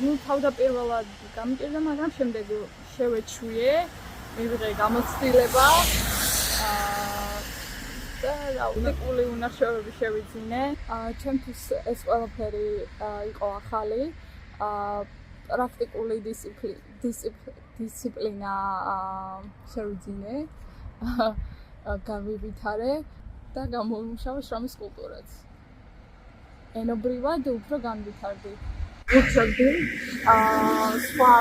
ну თავდაპირველად გამიჭირდა, მაგრამ შემდეგ შევეჩვიე, მივიღე გამოცდილება და უნიკალური უნარჩვევები შევიძინე. ჩემთვის ეს ყველაფერი იყო ახალი. პრაქტიკული დისციპლინა შევიძინე. გამივითარე და გამოვიმუშავე შრომის კულტურაც. ენობრივად უფრო განვითარდი. ვუწევდი სხვა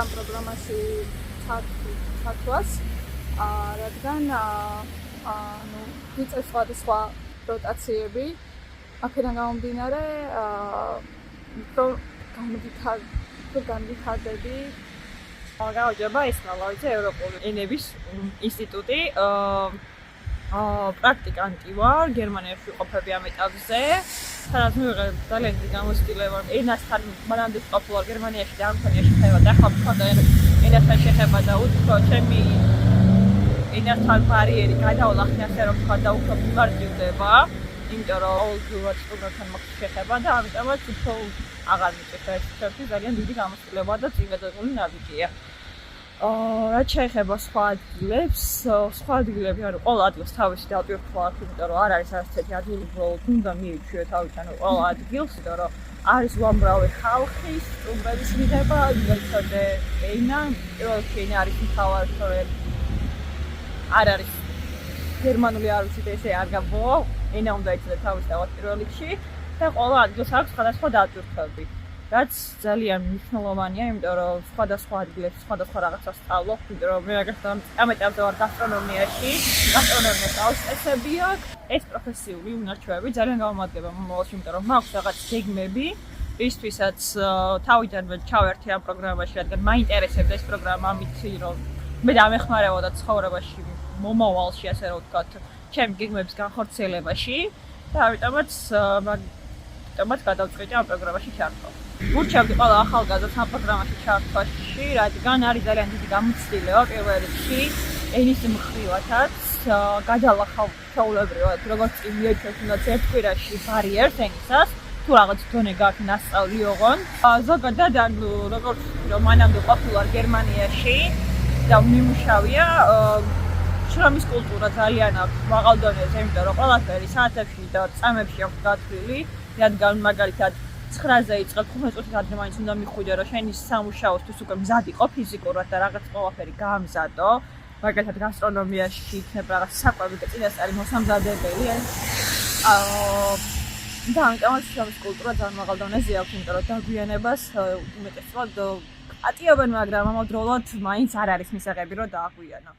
ამ პროგრამაში ჩართვას, რადგან ვიწევ სხვადასხვა როტაციები. აქედან გამომდინარე, უფრო განვითარდები. გავაჯობა ესმალავიძე ევროპული ენების ინსტიტუტი. პრაქტიკანტი ვარ, გერმანიაში ვყოფები ამ ეტაპზე. სადაც მივიღე ძალიან დიდი გამოცდილება ენასთან მანამდე ვყოფილ გერმანიაში და ამ ქვეყანაში ხება და ახლა მქონდა ენასთან შეხება და უფრო ჩემი ენასთან ბარიერი გადავლახნი ასე რომ ვთქვა და უფრო მიმართულდება, იმიტომ რომ ყოველდღიურად სტუდენტთან მაქვს შეხება და ამიტომაც უფრო აღარ მიჭირდა ეს ჩემთვის ძალიან დიდი გამოცდილება და წინგადებული ნაბიჯია. რაც შეეხება სხვა ადგილებს, სხვა ადგილები არის ყველა ადგილს თავისი დატვირთვა აქვს, იმიტომ რომ არ არის არცერთი ადგილი უბრალოდ უნდა მიეჩვიო თავიდან ყველა ადგილს, იმიტომ რომ არის უამრავი ხალხი, სტუმრების მიღება, ვიღაცაზე ენა, პირველ რიგში ენა არის მთავარი, რომ არ არის გერმანული არ ვიცით ესე არ გამბო, ენა უნდა იცოდე თავის თავად პირველ რიგში და ყველა ადგილს აქვს სხვადასხვა დატვირთვები. რაც ძალიან მნიშვნელოვანია, იმიტომ რომ სხვადასხვა ადგილებში სხვადასხვა რაღაცას სწავლობ, იმიტომ რომ მე ამ ეტაპზე ვარ გასტრონომიაში, გასტრონომიის წესები აქვს. ეს პროფესიული უნარჩვევები ძალიან გამომადგება მომავალში, იმიტომ რომ მაქვს რაღაც გეგმები, რისთვისაც თავიდანვე ჩავერთე ამ პროგრამაში, რადგან მაინტერესებდა ეს პროგრამა ამით, რომ მე დამეხმარებოდა ცხოვრებაში მომავალში, ასე რომ ვთქვათ, ჩემი გეგმების განხორციელებაში და ამიტომაც გადავწყვიტე ამ პროგრამაში ჩართვა. ვურჩევდი ყველა ახალგაზრდას ამ პროგრამაში ჩართვაში, რადგან არის ძალიან დიდი გამოცდილება პირველ რიგში ენის მხრივათაც გადალახავ ჩვეულებრივად, როგორც კი მიეჩვენს თუნდაც ერთ კვირაში ბარიერს ენისას, თუ რაღაც დონე გაქვს ნასწავლი ოღონ. ზოგადად ანუ როგორც რომ მანამდე ყოფილვარ გერმანიაში და მიმუშავია შრომის კულტურა ძალიან აქვს მაღალ დონეზე, იმიტომ რომ ყველაფერი საათებში და წამებში აქვს გათვლილი, რადგან მაგალითად 9-ზე იწყებ 5 წუთით ადრე მაინც უნდა მიხვიდე, რომ შენი სამუშაოსთვის უკვე მზად იყო ფიზიკურად და რაღაც ყველაფერი გაამზადო. მაგალითად გასტრონომიაში იქნება რაღაც საკვები და წინასწარი მოსამზადებელი. და ამიტომაც შრომის კულტურა ძალიან მაღალ დონეზე აქვს, იმიტომ რომ დაგვიანებას უმეტესად ატიობენ, მაგრამ ამავდროულად მაინც არ არის მისაღები, რომ დააგვიანო.